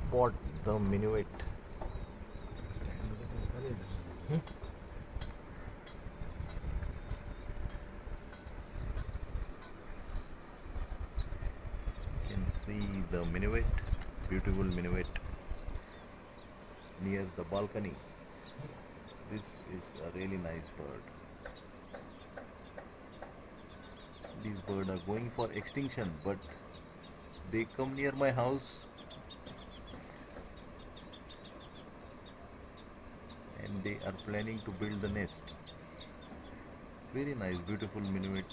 spot the minuet. You can see the minuet, beautiful minuet near the balcony. This is a really nice bird. These birds are going for extinction, but they come near my house and they are planning to build the nest. Very nice, beautiful minuet.